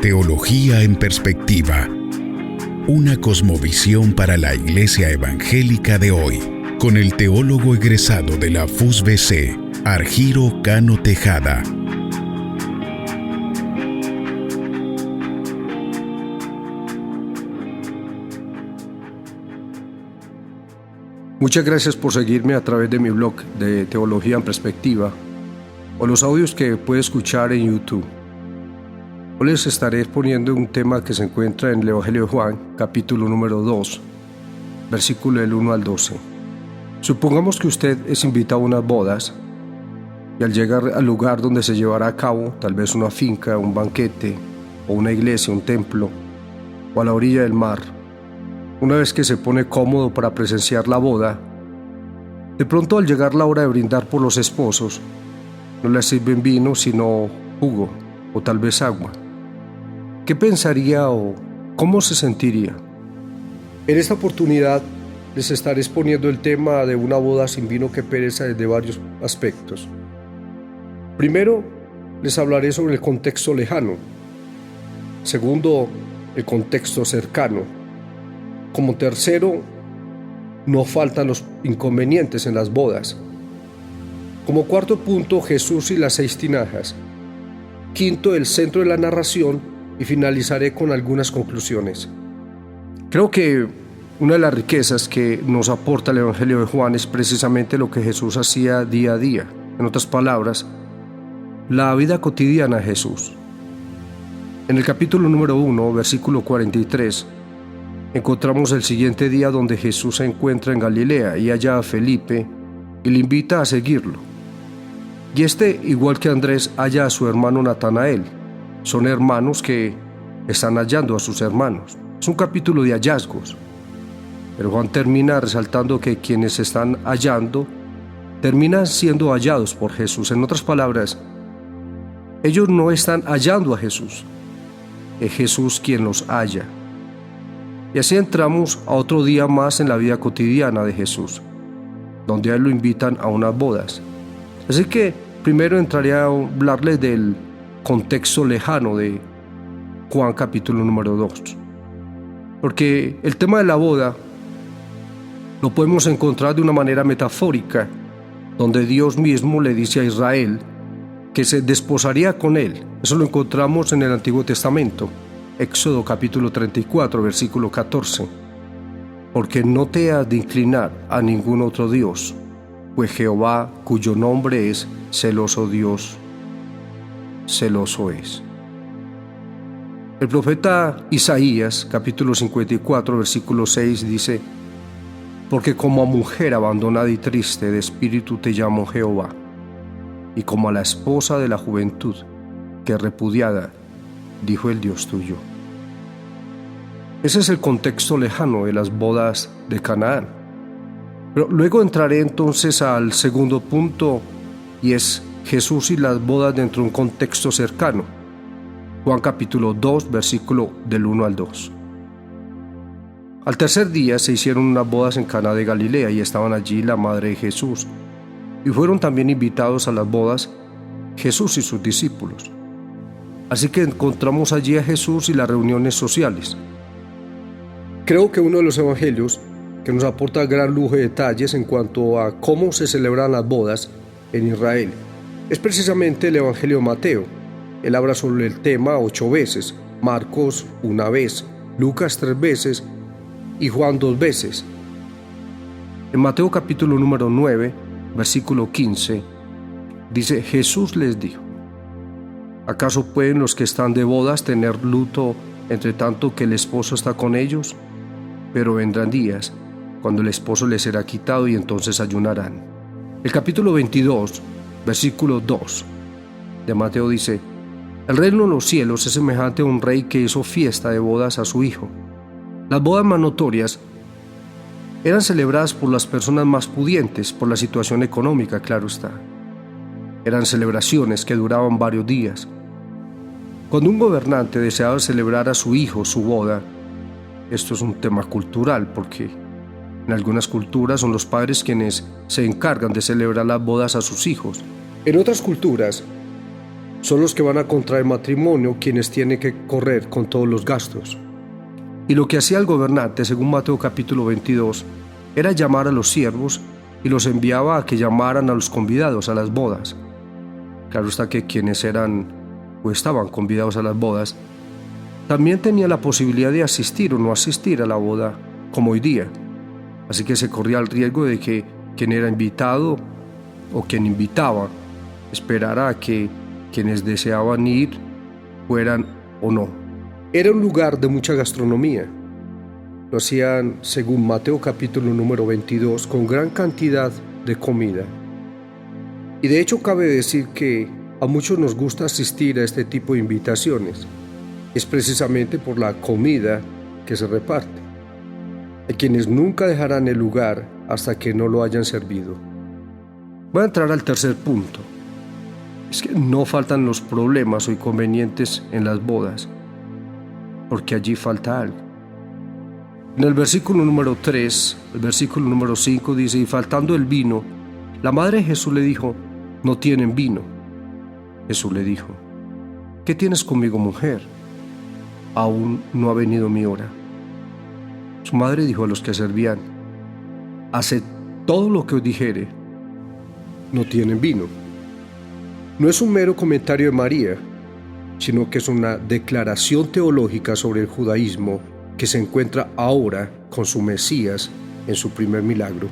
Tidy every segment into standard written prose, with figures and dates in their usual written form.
Teología en perspectiva. Una cosmovisión para la Iglesia Evangélica de hoy, con el teólogo egresado de la FUSBC, Argiro Cano Tejada. Muchas gracias por seguirme a través de mi blog de Teología en Perspectiva o los audios que puede escuchar en YouTube. Hoy les estaré exponiendo un tema que se encuentra en el Evangelio de Juan, capítulo número 2, versículo del 1 al 12. Supongamos que usted es invitado a unas bodas y al llegar al lugar donde se llevará a cabo, tal vez una finca, un banquete o una iglesia, un templo o a la orilla del mar, una vez que se pone cómodo para presenciar la boda, de pronto al llegar la hora de brindar por los esposos, no les sirven vino sino jugo o tal vez agua. ¿Qué pensaría o cómo se sentiría? En esta oportunidad les estaré exponiendo el tema de una boda sin vino que pereza desde varios aspectos. Primero, les hablaré sobre el contexto lejano. Segundo, el contexto cercano. Como tercero, no faltan los inconvenientes en las bodas. Como cuarto punto, Jesús y las 6 tinajas. Quinto, el centro de la narración, y finalizaré con algunas conclusiones. Creo que una de las riquezas que nos aporta el Evangelio de Juan es precisamente lo que Jesús hacía día a día. En otras palabras, la vida cotidiana de Jesús. En el capítulo número 1, versículo 43, encontramos el siguiente día donde Jesús se encuentra en Galilea y halla a Felipe y le invita a seguirlo. Y igual que Andrés, halla a su hermano Natanael. Son hermanos que están hallando a sus hermanos. Es un capítulo de hallazgos. Pero Juan termina resaltando que quienes están hallando terminan siendo hallados por Jesús. En otras palabras, ellos no están hallando a Jesús. Es Jesús quien los halla. Y así entramos a otro día más en la vida cotidiana de Jesús, donde a él lo invitan a unas bodas. Así que primero entraré a hablarles del contexto lejano de Juan capítulo número 2. Porque el tema de la boda lo podemos encontrar de una manera metafórica, donde Dios mismo le dice a Israel que se desposaría con él. Eso lo encontramos en el Antiguo Testamento. Éxodo capítulo 34, versículo 14. Porque no te has de inclinar a ningún otro Dios, pues Jehová, cuyo nombre es celoso Dios, celoso es. El profeta Isaías capítulo 54, versículo 6 dice: porque como a mujer abandonada y triste de espíritu te llamo Jehová, y como a la esposa de la juventud que repudiada, dijo el Dios tuyo. Ese es el contexto lejano de las bodas de Canaán. Pero luego entraré entonces al segundo punto, y es Jesús y las bodas dentro de un contexto cercano. Juan capítulo 2, versículo del 1 al 2. Al tercer día se hicieron unas bodas en Caná de Galilea y estaban allí la madre de Jesús. Y fueron también invitados a las bodas Jesús y sus discípulos. Así que encontramos allí a Jesús y las reuniones sociales. Creo que uno de los evangelios que nos aporta gran lujo de detalles en cuanto a cómo se celebran las bodas en Israel es precisamente el Evangelio de Mateo. Él habla sobre el tema 8 veces, Marcos 1 vez, Lucas 3 veces y Juan 2 veces. En Mateo capítulo número 9, versículo 15, dice: Jesús les dijo: ¿acaso pueden los que están de bodas tener luto entre tanto que el esposo está con ellos? Pero vendrán días cuando el esposo les será quitado y entonces ayunarán. El capítulo 22, versículo 2 de Mateo dice: el reino de los cielos es semejante a un rey que hizo fiesta de bodas a su hijo. Las bodas más notorias eran celebradas por las personas más pudientes, por la situación económica, claro está. Eran celebraciones que duraban varios días. Cuando un gobernante deseaba celebrar a su hijo su boda, esto es un tema cultural, porque en algunas culturas son los padres quienes se encargan de celebrar las bodas a sus hijos. En otras culturas, son los que van a contraer matrimonio quienes tienen que correr con todos los gastos. Y lo que hacía el gobernante, según Mateo capítulo 22, era llamar a los siervos y los enviaba a que llamaran a los convidados a las bodas. Claro está que quienes eran o estaban convidados a las bodas también tenían la posibilidad de asistir o no asistir a la boda, como hoy día. Así que se corría el riesgo de que quien era invitado o quien invitaba esperara a que quienes deseaban ir fueran o no. Era un lugar de mucha gastronomía. Lo hacían, según Mateo capítulo número 22, con gran cantidad de comida. Y de hecho cabe decir que a muchos nos gusta asistir a este tipo de invitaciones. Es precisamente por la comida que se reparte. Hay quienes nunca dejarán el lugar hasta que no lo hayan servido. Voy a entrar al tercer punto. Es que no faltan los problemas o inconvenientes en las bodas, porque allí falta algo. En el versículo número 3, el versículo número 5 dice: y faltando el vino, la madre de Jesús le dijo: no tienen vino. Jesús le dijo: ¿qué tienes conmigo, mujer? Aún no ha venido mi hora. Su madre dijo a los que servían: haced todo lo que os dijere. No tienen vino. No es un mero comentario de María, sino que es una declaración teológica sobre el judaísmo que se encuentra ahora con su Mesías en su primer milagro.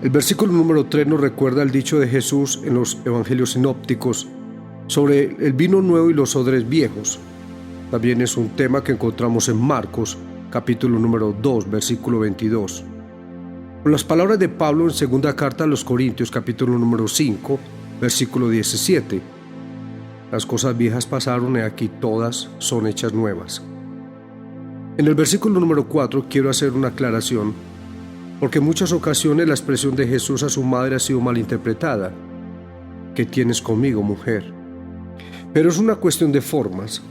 El versículo número 3 nos recuerda el dicho de Jesús en los evangelios sinópticos sobre el vino nuevo y los odres viejos. También es un tema que encontramos en Marcos, capítulo número 2, versículo 22. Con las palabras de Pablo en segunda carta a los Corintios, capítulo número 5, versículo 17. Las cosas viejas pasaron y aquí todas son hechas nuevas. En el versículo número 4 quiero hacer una aclaración, porque en muchas ocasiones la expresión de Jesús a su madre ha sido malinterpretada. ¿Qué tienes conmigo, mujer? Pero es una cuestión de formas,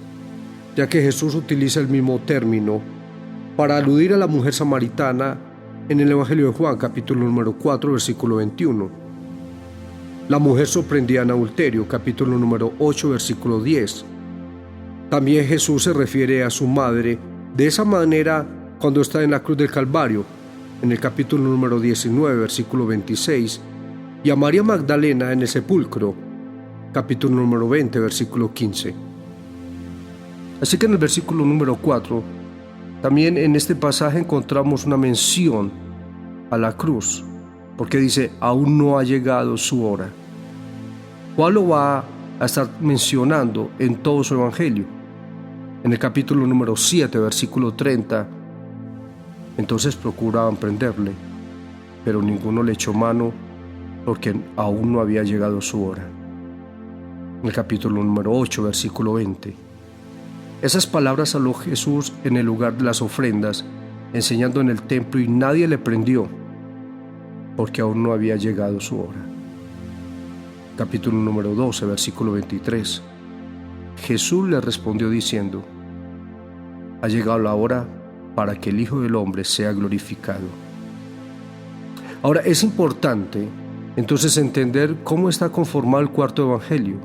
ya que Jesús utiliza el mismo término para aludir a la mujer samaritana en el Evangelio de Juan, capítulo número 4, versículo 21. La mujer sorprendida en adulterio, capítulo número 8, versículo 10. También Jesús se refiere a su madre de esa manera cuando está en la cruz del Calvario, en el capítulo número 19, versículo 26, y a María Magdalena en el sepulcro, capítulo número 20, versículo 15. Así que en el versículo número 4, también en este pasaje encontramos una mención a la cruz, porque dice: aún no ha llegado su hora. ¿Cuál lo va a estar mencionando en todo su evangelio? En el capítulo número 7, versículo 30, entonces procuraban prenderle, pero ninguno le echó mano porque aún no había llegado su hora. En el capítulo número 8, versículo 20. Esas palabras habló Jesús en el lugar de las ofrendas, enseñando en el templo, y nadie le prendió, porque aún no había llegado su hora. Capítulo número 12, versículo 23. Jesús le respondió diciendo: ha llegado la hora para que el Hijo del Hombre sea glorificado. Ahora, es importante entonces entender cómo está conformado el cuarto evangelio.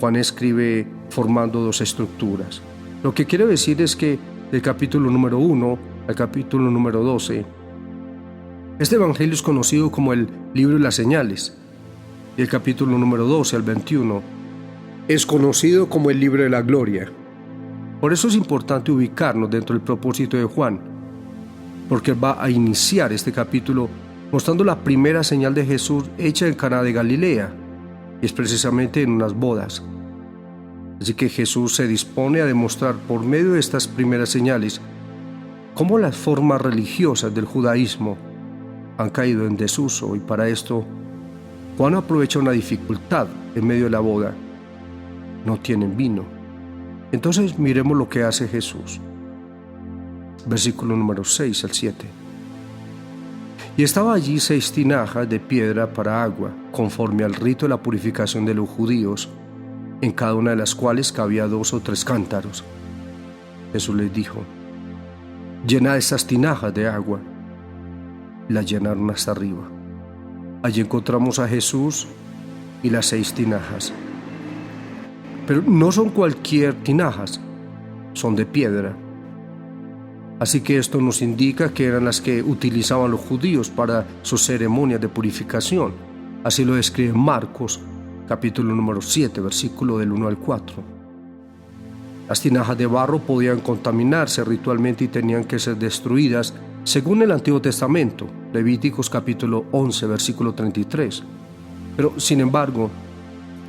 Juan escribe formando dos estructuras. Lo que quiere decir es que del capítulo número 1 al capítulo número 12, este evangelio es conocido como el libro de las señales, y el capítulo número 12 al 21 es conocido como el libro de la gloria. Por eso es importante ubicarnos dentro del propósito de Juan, porque va a iniciar este capítulo mostrando la primera señal de Jesús hecha en Caná de Galilea, y es precisamente en unas bodas. Así que Jesús se dispone a demostrar por medio de estas primeras señales cómo las formas religiosas del judaísmo han caído en desuso, y para esto Juan aprovecha una dificultad en medio de la boda: no tienen vino. Entonces miremos lo que hace Jesús. Versículo número 6 al 7. Y estaba allí 6 tinajas de piedra para agua, conforme al rito de la purificación de los judíos, en cada una de las cuales cabía 2 o 3 cántaros. Jesús les dijo: llenad estas tinajas de agua. Las llenaron hasta arriba. Allí encontramos a Jesús y las 6 tinajas. Pero no son cualquier tinajas, son de piedra. Así que esto nos indica que eran las que utilizaban los judíos para sus ceremonias de purificación. Así lo describe Marcos, capítulo número 7, versículo del 1 al 4. Las tinajas de barro podían contaminarse ritualmente y tenían que ser destruidas según el Antiguo Testamento, Levíticos capítulo 11, versículo 33. Pero, sin embargo,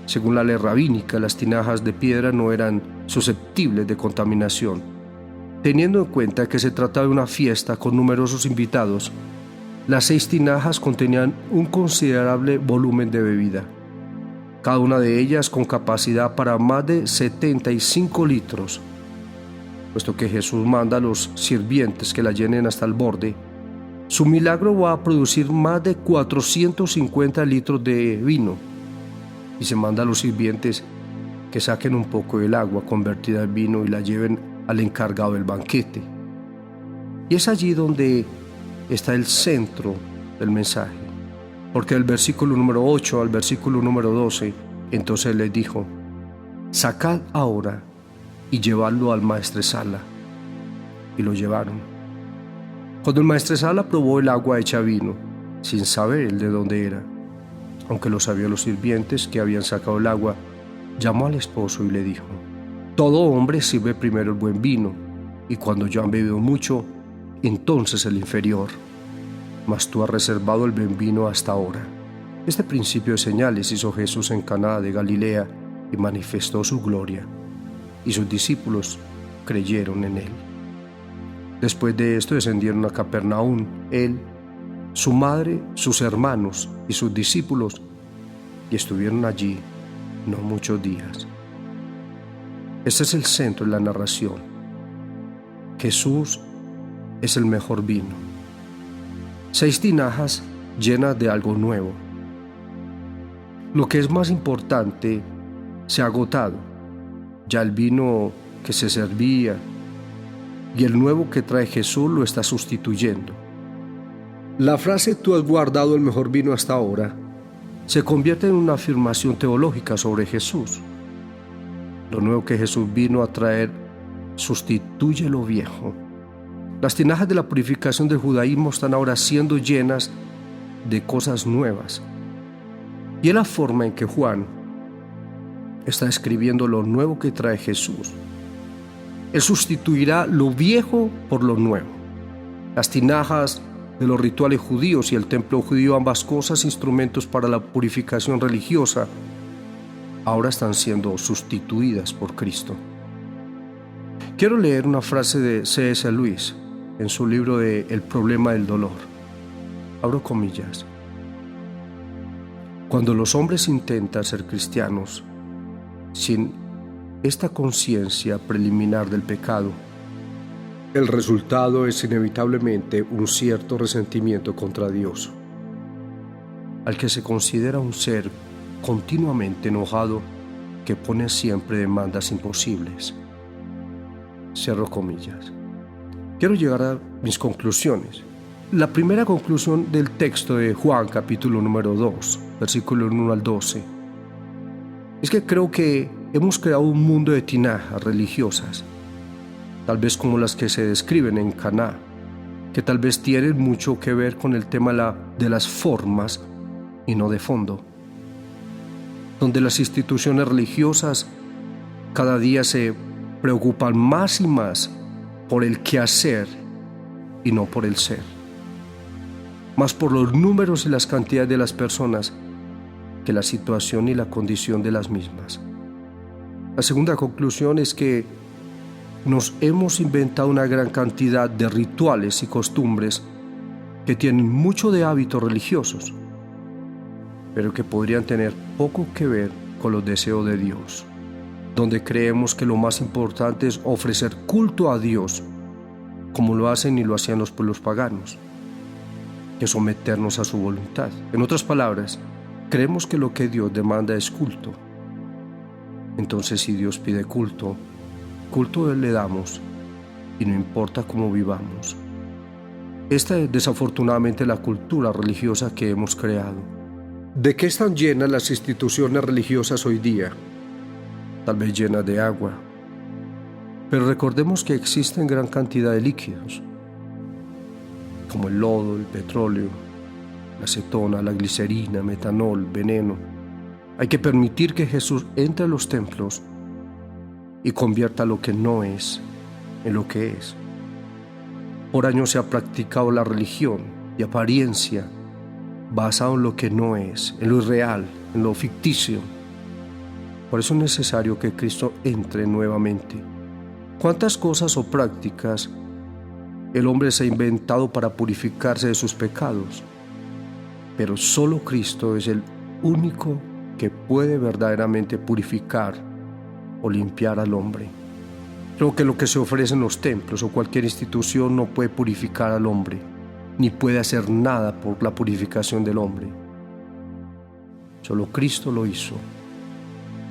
según la ley rabínica, las tinajas de piedra no eran susceptibles de contaminación. Teniendo en cuenta que se trataba de una fiesta con numerosos invitados, las 6 tinajas contenían un considerable volumen de bebida, cada una de ellas con capacidad para más de 75 litros. Puesto que Jesús manda a los sirvientes que la llenen hasta el borde, su milagro va a producir más de 450 litros de vino, y se manda a los sirvientes que saquen un poco del agua convertida en vino y la lleven al encargado del banquete. Y es allí donde está el centro del mensaje, porque del versículo número 8 al versículo número 12, entonces les dijo: sacad ahora y llevadlo al maestresala. Y lo llevaron. Cuando el maestresala probó el agua hecha vino, sin saber de dónde era, aunque lo sabían los sirvientes que habían sacado el agua, llamó al esposo y le dijo: todo hombre sirve primero el buen vino, y cuando ya han bebido mucho, entonces el inferior. Mas tú has reservado el buen vino hasta ahora. Este principio de señales hizo Jesús en Caná de Galilea y manifestó su gloria, y sus discípulos creyeron en él. Después de esto descendieron a Capernaum, él, su madre, sus hermanos y sus discípulos, y estuvieron allí no muchos días. Este es el centro de la narración. Jesús es el mejor vino. 6 tinajas llenas de algo nuevo. Lo que es más importante se ha agotado. Ya el vino que se servía y el nuevo que trae Jesús lo está sustituyendo. La frase "tú has guardado el mejor vino hasta ahora" se convierte en una afirmación teológica sobre Jesús. Lo nuevo que Jesús vino a traer sustituye lo viejo. Las tinajas de la purificación del judaísmo están ahora siendo llenas de cosas nuevas. Y es la forma en que Juan está escribiendo lo nuevo que trae Jesús. Él sustituirá lo viejo por lo nuevo. Las tinajas de los rituales judíos y el templo judío, ambas cosas instrumentos para la purificación religiosa, ahora están siendo sustituidas por Cristo. Quiero leer una frase de C.S. Lewis en su libro de El problema del dolor. Abro comillas. Cuando los hombres intentan ser cristianos sin esta conciencia preliminar del pecado, el resultado es inevitablemente un cierto resentimiento contra Dios, al que se considera un ser continuamente enojado que pone siempre demandas imposibles. Cierro comillas. Quiero llegar a mis conclusiones. La primera conclusión del texto de Juan, capítulo número 2, versículo 1 al 12, es que creo que hemos creado un mundo de tinajas religiosas, tal vez como las que se describen en Caná, que tal vez tienen mucho que ver con el tema de las formas y no de fondo, donde las instituciones religiosas cada día se preocupan más y más por el qué hacer y no por el ser, más por los números y las cantidades de las personas que la situación y la condición de las mismas. La segunda conclusión es que nos hemos inventado una gran cantidad de rituales y costumbres que tienen mucho de hábitos religiosos, pero que podrían tener poco que ver con los deseos de Dios, donde creemos que lo más importante es ofrecer culto a Dios, como lo hacen y lo hacían los pueblos paganos, que someternos a su voluntad. En otras palabras, creemos que lo que Dios demanda es culto. Entonces, si Dios pide culto le damos, y no importa cómo vivamos. Esta es desafortunadamente la cultura religiosa que hemos creado. ¿De qué están llenas las instituciones religiosas hoy día? tal vez llenas de agua. Pero recordemos que existen gran cantidad de líquidos, como el lodo, el petróleo, la acetona, la glicerina, metanol, veneno. Hay que permitir que Jesús entre a los templos y convierta lo que no es en lo que es. Por años se ha practicado la religión y apariencia basado en lo que no es, en lo irreal, en lo ficticio. Por eso es necesario que Cristo entre nuevamente. ¿Cuántas cosas o prácticas el hombre se ha inventado para purificarse de sus pecados? Pero solo Cristo es el único que puede verdaderamente purificar o limpiar al hombre. Creo que lo que se ofrece en los templos o cualquier institución no puede purificar al hombre, ni puede hacer nada por la purificación del hombre. Solo Cristo lo hizo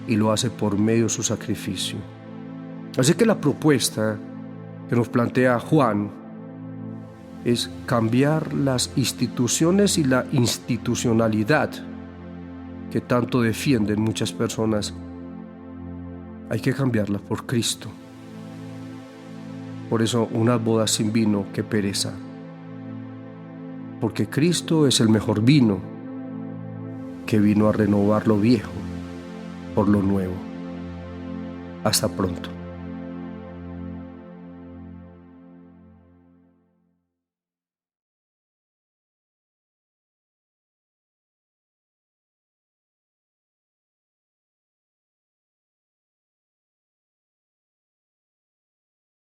y lo hace por medio de su sacrificio. Así que la propuesta que nos plantea Juan es cambiar las instituciones y la institucionalidad que tanto defienden muchas personas. Hay que cambiarla por Cristo. Por eso unas bodas sin vino, qué pereza. Porque Cristo es el mejor vino que vino a renovar lo viejo por lo nuevo. Hasta pronto.